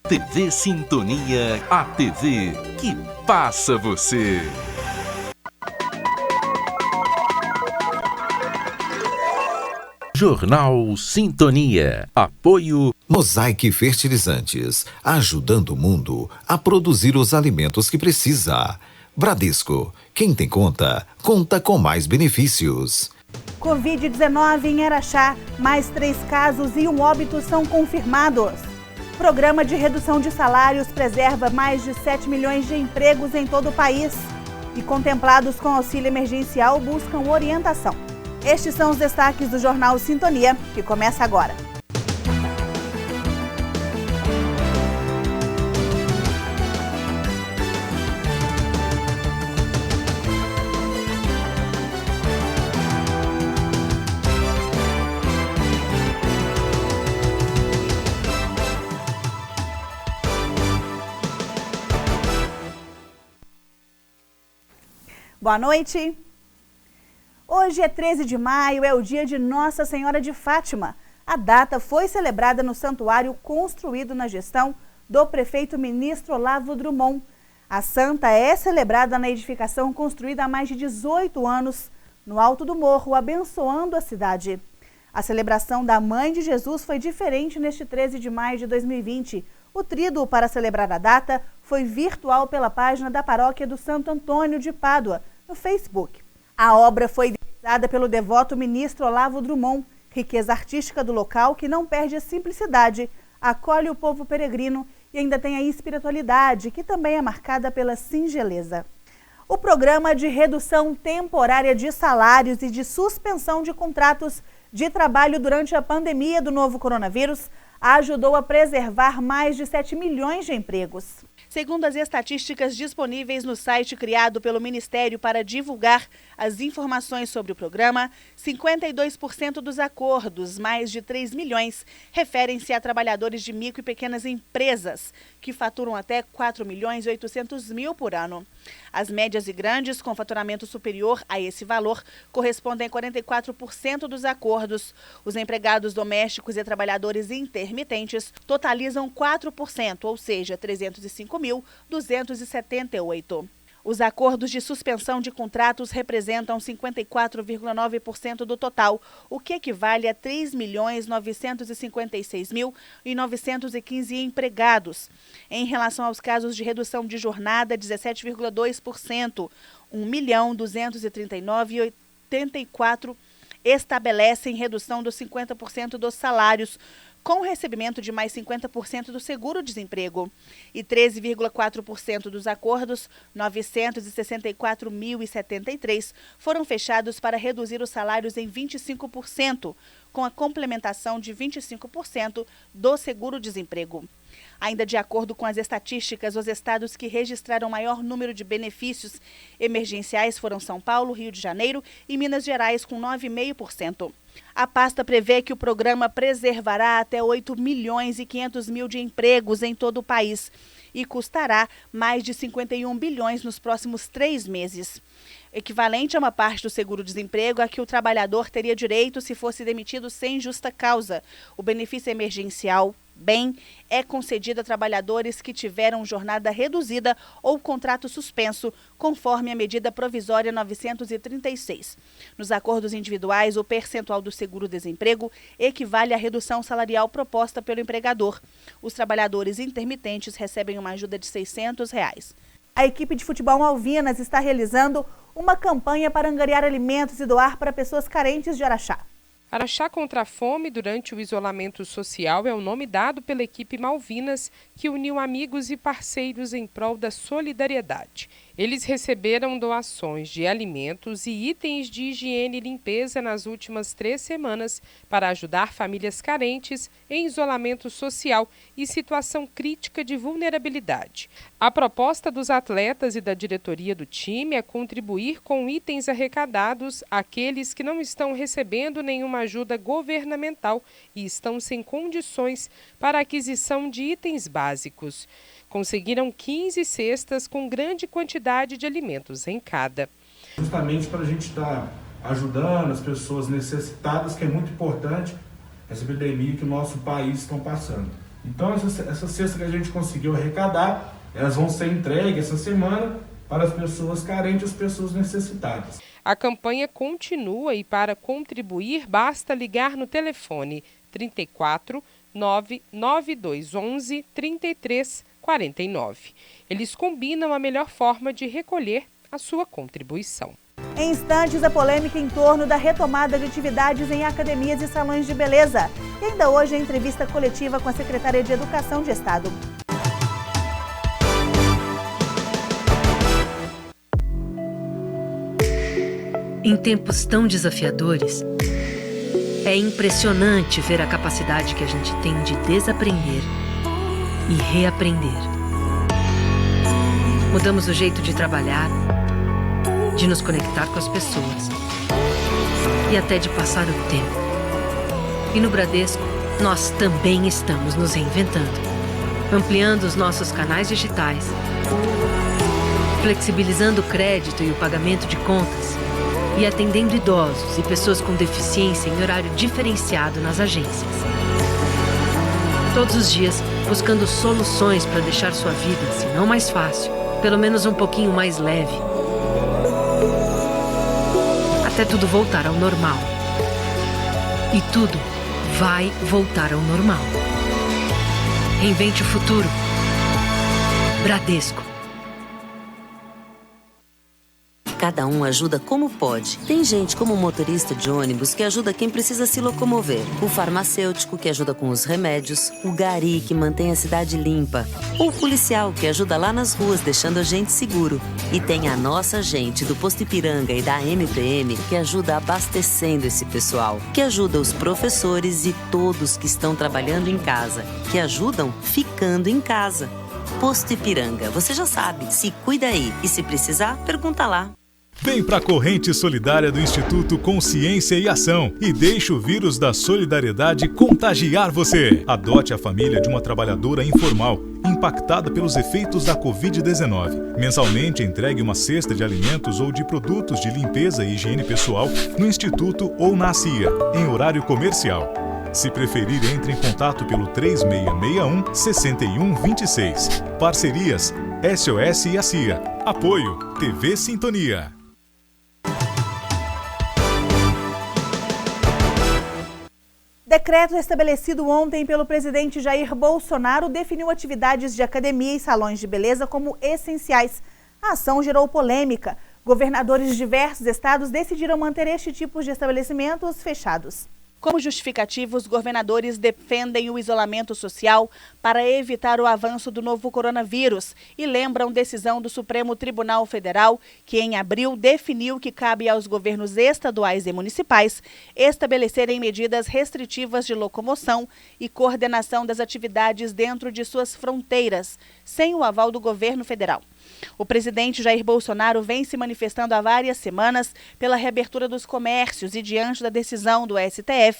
TV Sintonia, a TV que passa você. Jornal Sintonia. Apoio Mosaic Fertilizantes, ajudando o mundo a produzir os alimentos que precisa. Bradesco, quem tem conta, conta com mais benefícios. Covid-19 em Araxá, mais 3 casos e 1 óbito são confirmados. Programa de redução de salários preserva mais de 7 milhões de empregos em todo o país. E contemplados com auxílio emergencial buscam orientação. Estes são os destaques do Jornal Sintonia, que começa agora. Boa noite. Hoje é 13 de maio, é o dia de Nossa Senhora de Fátima. A data foi celebrada no santuário construído na gestão do prefeito ministro Olavo Drummond. A santa é celebrada na edificação construída há mais de 18 anos, no alto do morro, abençoando a cidade. A celebração da Mãe de Jesus foi diferente neste 13 de maio de 2020. O tríduo para celebrar a data foi virtual pela página da paróquia do Santo Antônio de Pádua, no Facebook. A obra foi idealizada pelo devoto ministro Olavo Drummond, riqueza artística do local que não perde a simplicidade, acolhe o povo peregrino e ainda tem a espiritualidade, que também é marcada pela singeleza. O programa de redução temporária de salários e de suspensão de contratos de trabalho durante a pandemia do novo coronavírus ajudou a preservar mais de 7 milhões de empregos. Segundo as estatísticas disponíveis no site criado pelo Ministério para divulgar as informações sobre o programa, 52% dos acordos, mais de 3 milhões, referem-se a trabalhadores de micro e pequenas empresas, que faturam até 4.800.000 por ano. As médias e grandes, com faturamento superior a esse valor, correspondem a 44% dos acordos. Os empregados domésticos e trabalhadores intermitentes totalizam 4%, ou seja, 305.278. Os acordos de suspensão de contratos representam 54,9% do total, o que equivale a 3.956.915 empregados. Em relação aos casos de redução de jornada, 17,2%, 1.239.084 estabelecem redução dos 50% dos salários, com recebimento de mais 50% do seguro-desemprego. E 13,4% dos acordos, 964.073, foram fechados para reduzir os salários em 25%, com a complementação de 25% do seguro-desemprego. Ainda de acordo com as estatísticas, os estados que registraram maior número de benefícios emergenciais foram São Paulo, Rio de Janeiro e Minas Gerais, com 9,5%. A pasta prevê que o programa preservará até 8.500.000 de empregos em todo o país e custará mais de 51 bilhões nos próximos 3 meses. Equivalente a uma parte do seguro-desemprego a que o trabalhador teria direito se fosse demitido sem justa causa. O benefício emergencial, BEM, é concedido a trabalhadores que tiveram jornada reduzida ou contrato suspenso, conforme a medida provisória 936. Nos acordos individuais, o percentual do seguro-desemprego equivale à redução salarial proposta pelo empregador. Os trabalhadores intermitentes recebem uma ajuda de R$ 600. A equipe de futebol Malvinas está realizando uma campanha para angariar alimentos e doar para pessoas carentes de Araxá. Araxá contra a Fome durante o isolamento social é o nome dado pela equipe Malvinas, que uniu amigos e parceiros em prol da solidariedade. Eles receberam doações de alimentos e itens de higiene e limpeza nas últimas 3 semanas para ajudar famílias carentes em isolamento social e situação crítica de vulnerabilidade. A proposta dos atletas e da diretoria do time é contribuir com itens arrecadados àqueles que não estão recebendo nenhuma ajuda governamental e estão sem condições para a aquisição de itens básicos. Conseguiram 15 cestas com grande quantidade de alimentos em cada. Justamente para a gente estar ajudando as pessoas necessitadas, que é muito importante essa epidemia que o nosso país está passando. Então essa cesta que a gente conseguiu arrecadar, elas vão ser entregues essa semana para as pessoas carentes, as pessoas necessitadas. A campanha continua e para contribuir basta ligar no telefone 34 99211 3349. Eles combinam a melhor forma de recolher a sua contribuição. Em instantes, a polêmica em torno da retomada de atividades em academias e salões de beleza. E ainda hoje, a entrevista coletiva com a secretária de Educação de Estado. Em tempos tão desafiadores, é impressionante ver a capacidade que a gente tem de desaprender e reaprender. Mudamos o jeito de trabalhar, de nos conectar com as pessoas e até de passar o tempo. E no Bradesco, nós também estamos nos reinventando, ampliando os nossos canais digitais, flexibilizando o crédito e o pagamento de contas e atendendo idosos e pessoas com deficiência em horário diferenciado nas agências. Todos os dias, buscando soluções para deixar sua vida, se não mais fácil, pelo menos um pouquinho mais leve. Até tudo voltar ao normal. E tudo vai voltar ao normal. Reinvente o futuro. Bradesco. Cada um ajuda como pode. Tem gente como o motorista de ônibus que ajuda quem precisa se locomover. O farmacêutico que ajuda com os remédios. O gari que mantém a cidade limpa. O policial que ajuda lá nas ruas deixando a gente seguro. E tem a nossa gente do Posto Ipiranga e da MPM que ajuda abastecendo esse pessoal. Que ajuda os professores e todos que estão trabalhando em casa. Que ajudam ficando em casa. Posto Ipiranga, você já sabe. Se cuida aí. E se precisar, pergunta lá. Vem para a corrente solidária do Instituto Consciência e Ação e deixe o vírus da solidariedade contagiar você. Adote a família de uma trabalhadora informal impactada pelos efeitos da Covid-19. Mensalmente entregue uma cesta de alimentos ou de produtos de limpeza e higiene pessoal no Instituto ou na CIA, em horário comercial. Se preferir, entre em contato pelo 3661-6126. Parcerias SOS e a CIA. Apoio TV Sintonia. Decreto estabelecido ontem pelo presidente Jair Bolsonaro definiu atividades de academia e salões de beleza como essenciais. A ação gerou polêmica. Governadores de diversos estados decidiram manter este tipo de estabelecimentos fechados. Como justificativa, os governadores defendem o isolamento social para evitar o avanço do novo coronavírus e lembram decisão do Supremo Tribunal Federal, que em abril definiu que cabe aos governos estaduais e municipais estabelecerem medidas restritivas de locomoção e coordenação das atividades dentro de suas fronteiras, sem o aval do governo federal. O presidente Jair Bolsonaro vem se manifestando há várias semanas pela reabertura dos comércios e, diante da decisão do STF,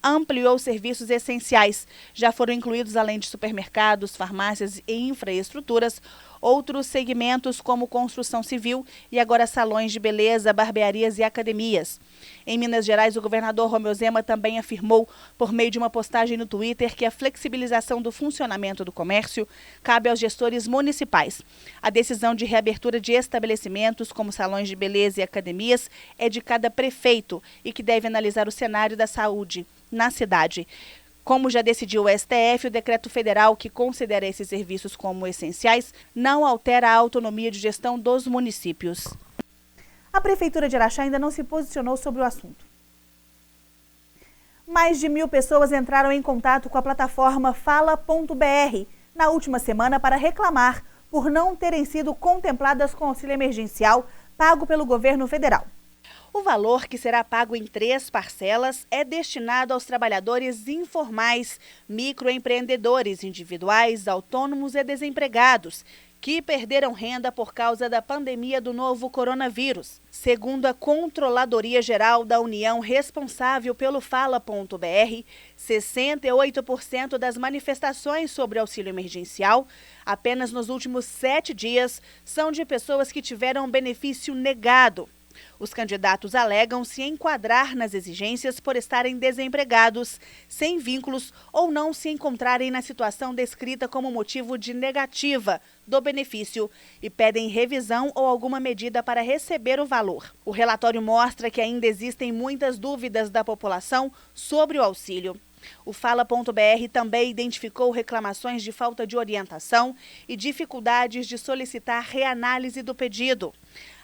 ampliou serviços essenciais. Já foram incluídos, além de supermercados, farmácias e infraestruturas, outros segmentos como construção civil e agora salões de beleza, barbearias e academias. Em Minas Gerais, o governador Romeu Zema também afirmou, por meio de uma postagem no Twitter, que a flexibilização do funcionamento do comércio cabe aos gestores municipais. A decisão de reabertura de estabelecimentos como salões de beleza e academias é de cada prefeito e que deve analisar o cenário da saúde na cidade. Como já decidiu o STF, o decreto federal que considera esses serviços como essenciais não altera a autonomia de gestão dos municípios. A Prefeitura de Araxá ainda não se posicionou sobre o assunto. Mais de 1.000 pessoas entraram em contato com a plataforma Fala.br na última semana para reclamar por não terem sido contempladas com auxílio emergencial pago pelo governo federal. O valor, que será pago em 3 parcelas, é destinado aos trabalhadores informais, microempreendedores individuais, autônomos e desempregados, que perderam renda por causa da pandemia do novo coronavírus. Segundo a Controladoria Geral da União responsável pelo Fala.br, 68% das manifestações sobre auxílio emergencial, apenas nos últimos 7 dias, são de pessoas que tiveram benefício negado. Os candidatos alegam se enquadrar nas exigências por estarem desempregados, sem vínculos ou não se encontrarem na situação descrita como motivo de negativa do benefício e pedem revisão ou alguma medida para receber o valor. O relatório mostra que ainda existem muitas dúvidas da população sobre o auxílio. O Fala.br também identificou reclamações de falta de orientação e dificuldades de solicitar reanálise do pedido.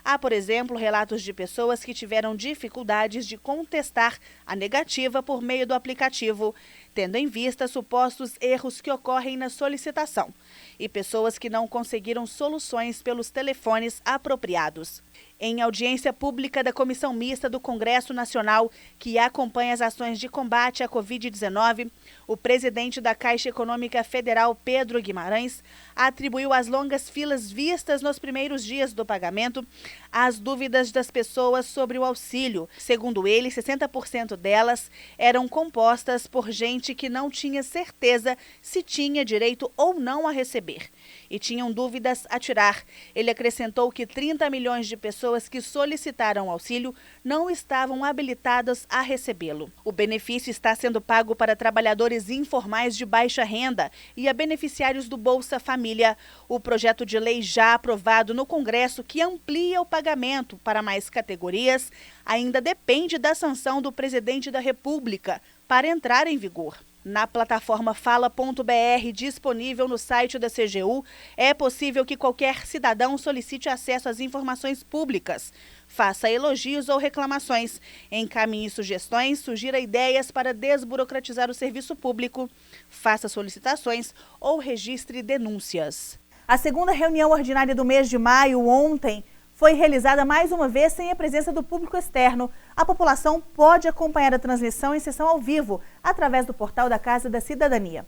Há, por exemplo, relatos de pessoas que tiveram dificuldades de contestar a negativa por meio do aplicativo, tendo em vista supostos erros que ocorrem na solicitação, e pessoas que não conseguiram soluções pelos telefones apropriados. Em audiência pública da Comissão Mista do Congresso Nacional, que acompanha as ações de combate à Covid-19, o presidente da Caixa Econômica Federal, Pedro Guimarães, atribuiu as longas filas vistas nos primeiros dias do pagamento às dúvidas das pessoas sobre o auxílio. Segundo ele, 60% delas eram compostas por gente que não tinha certeza se tinha direito ou não a receber e tinham dúvidas a tirar. Ele acrescentou que 30 milhões de pessoas que solicitaram auxílio não estavam habilitadas a recebê-lo. O benefício está sendo pago para trabalhadores informais de baixa renda e a beneficiários do Bolsa Família. O projeto de lei já aprovado no Congresso, que amplia o pagamento para mais categorias, ainda depende da sanção do presidente da República para entrar em vigor. Na plataforma Fala.br, disponível no site da CGU, é possível que qualquer cidadão solicite acesso às informações públicas, faça elogios ou reclamações, encaminhe sugestões, sugira ideias para desburocratizar o serviço público, faça solicitações ou registre denúncias. A segunda reunião ordinária do mês de maio, ontem, foi realizada mais uma vez sem a presença do público externo. A população pode acompanhar a transmissão em sessão ao vivo, através do portal da Casa da Cidadania.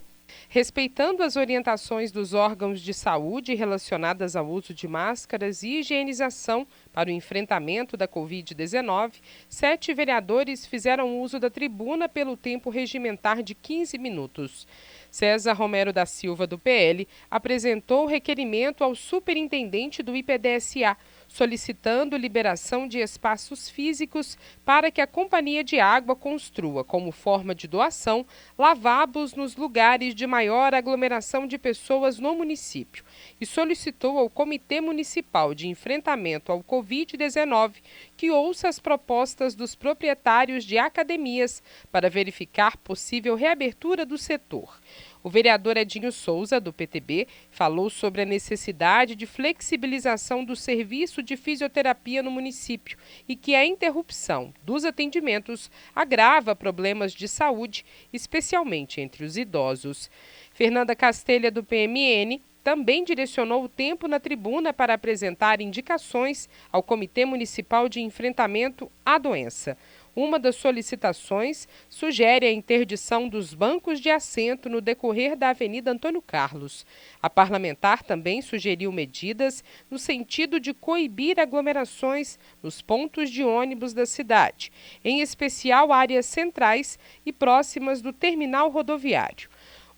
Respeitando as orientações dos órgãos de saúde relacionadas ao uso de máscaras e higienização para o enfrentamento da Covid-19, 7 vereadores fizeram uso da tribuna pelo tempo regimentar de 15 minutos. César Romero da Silva, do PL, apresentou o requerimento ao superintendente do IPDSA, solicitando liberação de espaços físicos para que a Companhia de Água construa, como forma de doação, lavabos nos lugares de maior aglomeração de pessoas no município e solicitou ao Comitê Municipal de Enfrentamento ao Covid-19 que ouça as propostas dos proprietários de academias para verificar possível reabertura do setor. O vereador Edinho Souza, do PTB, falou sobre a necessidade de flexibilização do serviço de fisioterapia no município e que a interrupção dos atendimentos agrava problemas de saúde, especialmente entre os idosos. Fernanda Castelha, do PMN, também direcionou o tempo na tribuna para apresentar indicações ao Comitê Municipal de Enfrentamento à Doença. Uma das solicitações sugere a interdição dos bancos de assento no decorrer da Avenida Antônio Carlos. A parlamentar também sugeriu medidas no sentido de coibir aglomerações nos pontos de ônibus da cidade, em especial áreas centrais e próximas do terminal rodoviário.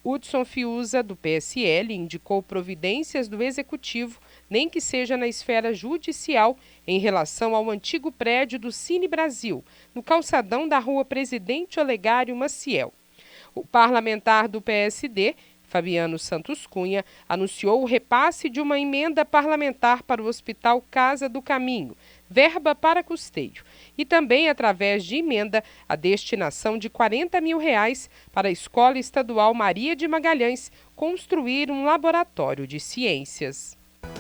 Hudson Fiuza, do PSL, indicou providências do Executivo, nem que seja na esfera judicial, em relação ao antigo prédio do Cine Brasil, no calçadão da Rua Presidente Olegário Maciel. O parlamentar do PSD, Fabiano Santos Cunha, anunciou o repasse de uma emenda parlamentar para o Hospital Casa do Caminho, verba para custeio, e também, através de emenda, a destinação de R$40 mil para a Escola Estadual Maria de Magalhães construir um laboratório de ciências.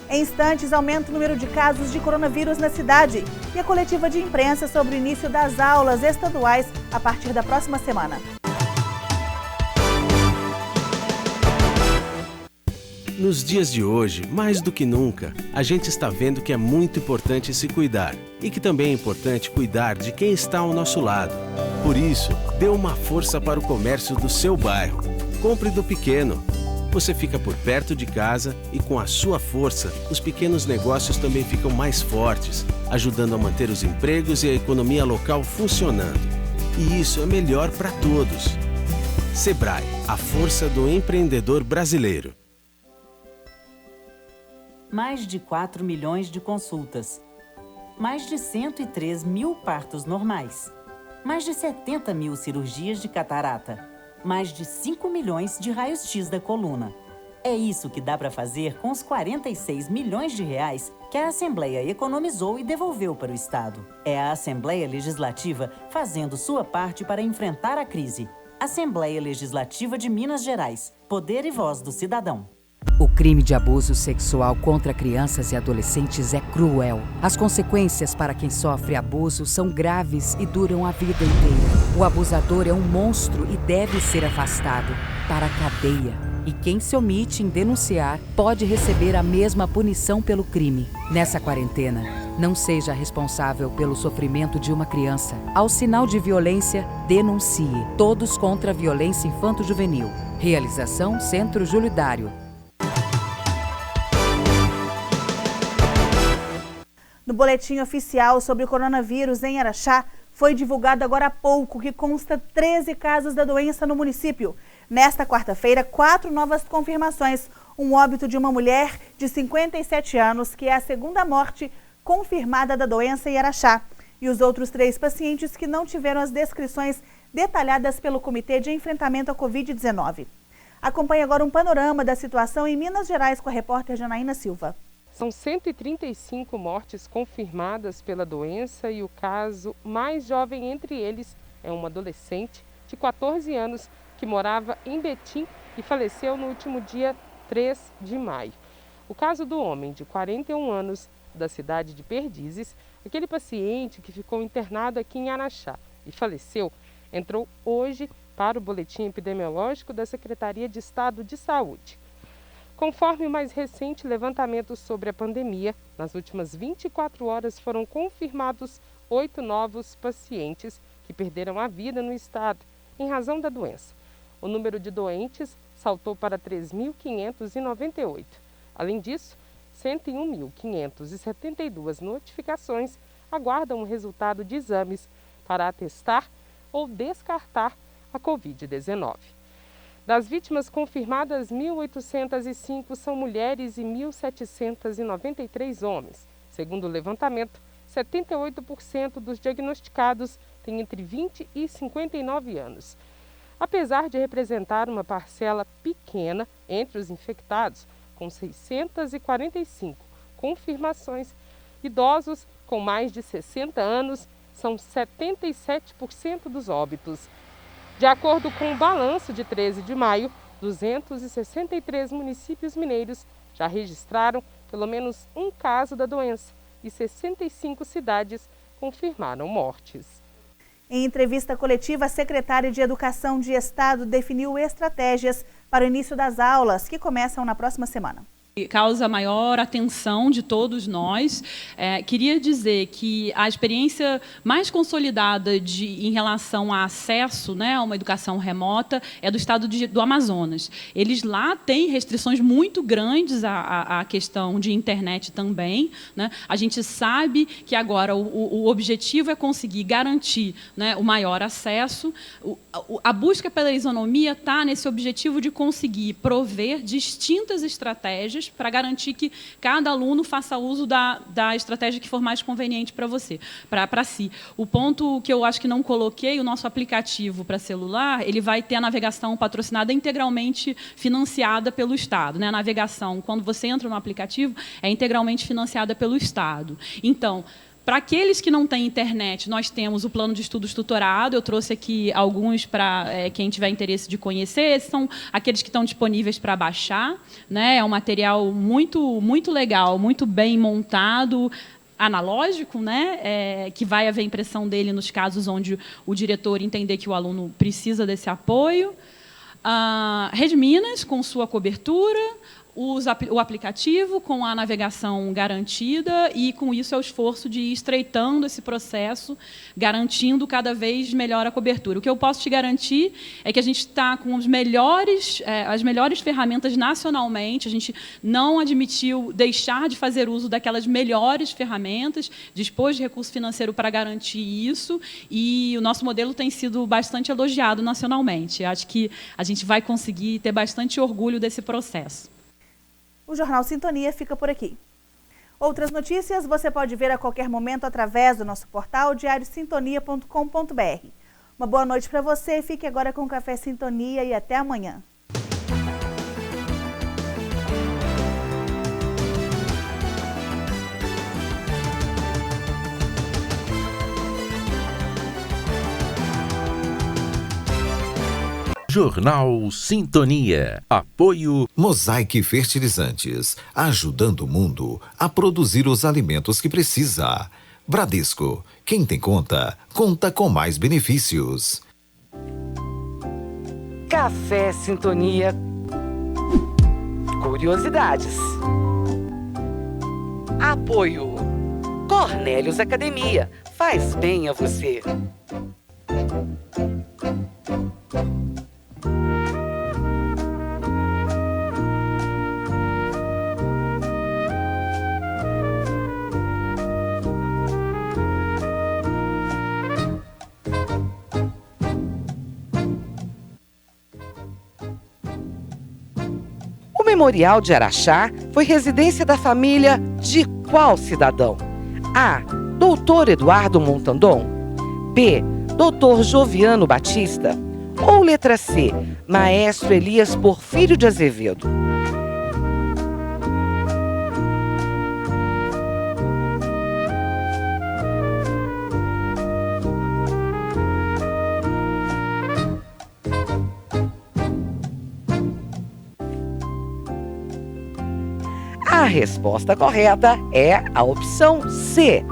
Em instantes, aumenta o número de casos de coronavírus na cidade e a coletiva de imprensa sobre o início das aulas estaduais a partir da próxima semana. Nos dias de hoje, mais do que nunca, a gente está vendo que é muito importante se cuidar e que também é importante cuidar de quem está ao nosso lado. Por isso, dê uma força para o comércio do seu bairro. Compre do pequeno. Você fica por perto de casa e com a sua força, os pequenos negócios também ficam mais fortes, ajudando a manter os empregos e a economia local funcionando. E isso é melhor para todos. Sebrae, a força do empreendedor brasileiro. Mais de 4 milhões de consultas, mais de 103 mil partos normais, mais de 70 mil cirurgias de catarata, mais de 5 milhões de raios-x da coluna. É isso que dá para fazer com os 46 milhões de reais que a Assembleia economizou e devolveu para o Estado. É a Assembleia Legislativa fazendo sua parte para enfrentar a crise. Assembleia Legislativa de Minas Gerais. Poder e voz do cidadão. O crime de abuso sexual contra crianças e adolescentes é cruel. As consequências para quem sofre abuso são graves e duram a vida inteira. O abusador é um monstro e deve ser afastado para a cadeia. E quem se omite em denunciar pode receber a mesma punição pelo crime. Nessa quarentena, não seja responsável pelo sofrimento de uma criança. Ao sinal de violência, denuncie. Todos contra a violência infanto-juvenil. Realização Centro Júlio Dário. No boletim oficial sobre o coronavírus em Araxá, foi divulgado agora há pouco que consta 13 casos da doença no município. Nesta quarta-feira, 4 novas confirmações. Um óbito de uma mulher de 57 anos, que é a segunda morte confirmada da doença em Araxá. E os outros 3 pacientes que não tiveram as descrições detalhadas pelo Comitê de Enfrentamento à Covid-19. Acompanhe agora um panorama da situação em Minas Gerais com a repórter Janaína Silva. São 135 mortes confirmadas pela doença e o caso mais jovem entre eles é uma adolescente de 14 anos que morava em Betim e faleceu no último dia 3 de maio. O caso do homem de 41 anos da cidade de Perdizes, aquele paciente que ficou internado aqui em Araxá e faleceu, entrou hoje para o boletim epidemiológico da Secretaria de Estado de Saúde. Conforme o mais recente levantamento sobre a pandemia, nas últimas 24 horas foram confirmados 8 novos pacientes que perderam a vida no estado em razão da doença. O número de doentes saltou para 3.598. Além disso, 101.572 notificações aguardam o resultado de exames para atestar ou descartar a Covid-19. Das vítimas confirmadas, 1.805 são mulheres e 1.793 homens. Segundo o levantamento, 78% dos diagnosticados têm entre 20 e 59 anos. Apesar de representar uma parcela pequena entre os infectados, com 645 confirmações, idosos com mais de 60 anos são 77% dos óbitos. De acordo com o balanço de 13 de maio, 263 municípios mineiros já registraram pelo menos um caso da doença e 65 cidades confirmaram mortes. Em entrevista coletiva, a secretária de Educação de Estado definiu estratégias para o início das aulas, que começam na próxima semana. Causa maior atenção de todos nós. Queria dizer que a experiência mais consolidada em relação a acesso, né, a uma educação remota é do estado do Amazonas. Eles lá têm restrições muito grandes à questão de internet também, né? A gente sabe que agora o objetivo é conseguir garantir, né, o maior acesso. A busca pela isonomia está nesse objetivo de conseguir prover distintas estratégias para garantir que cada aluno faça uso da estratégia que for mais conveniente para você, para si. O ponto que eu acho que não coloquei, o nosso aplicativo para celular, ele vai ter a navegação patrocinada integralmente financiada pelo Estado, né? A navegação, quando você entra no aplicativo, é integralmente financiada pelo Estado. Então, para aqueles que não têm internet, nós temos o plano de estudos tutorado. Eu trouxe aqui alguns para quem tiver interesse de conhecer. Esses são aqueles que estão disponíveis para baixar, né? É um material muito, muito legal, muito bem montado, analógico, né? Que vai haver impressão dele nos casos onde o diretor entender que o aluno precisa desse apoio. Rede Minas, com sua cobertura. O aplicativo com a navegação garantida e, com isso, é o esforço de ir estreitando esse processo, garantindo cada vez melhor a cobertura. O que eu posso te garantir é que a gente está com as melhores ferramentas nacionalmente, a gente não admitiu deixar de fazer uso daquelas melhores ferramentas, dispôs de recurso financeiro para garantir isso, e o nosso modelo tem sido bastante elogiado nacionalmente. Acho que a gente vai conseguir ter bastante orgulho desse processo. O Jornal Sintonia fica por aqui. Outras notícias você pode ver a qualquer momento através do nosso portal diariosintonia.com.br. Uma boa noite para você, fique agora com o Café Sintonia e até amanhã. Jornal Sintonia. Apoio Mosaic Fertilizantes, ajudando o mundo a produzir os alimentos que precisa. Bradesco, quem tem conta, conta com mais benefícios. Café Sintonia. Curiosidades. Apoio Cornélios Academia, faz bem a você. O Memorial de Araxá foi residência da família de qual cidadão? A. Doutor Eduardo Montandon. B. Doutor Joviano Batista. Ou letra C. Maestro Elias Porfírio de Azevedo. A resposta correta é a opção C,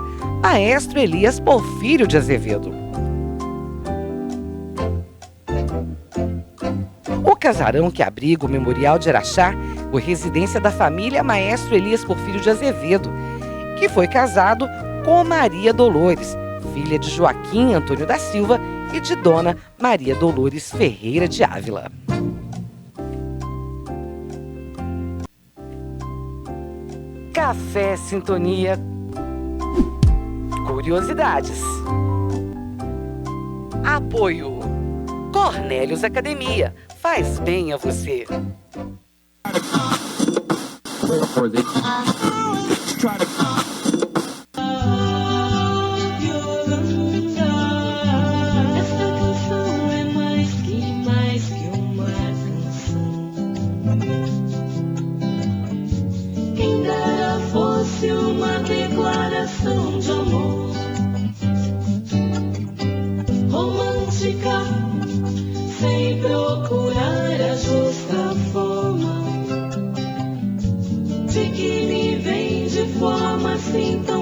Maestro Elias Porfírio de Azevedo. O casarão que abriga o Memorial de Araxá foi residência da família Maestro Elias Porfírio de Azevedo, que foi casado com Maria Dolores, filha de Joaquim Antônio da Silva e de Dona Maria Dolores Ferreira de Ávila. Café Sintonia. Curiosidades. Apoio Cornélios Academia, faz bem a você. Fosse uma declaração de amor romântica, sem procurar a justa forma, de que me vem de forma assim tão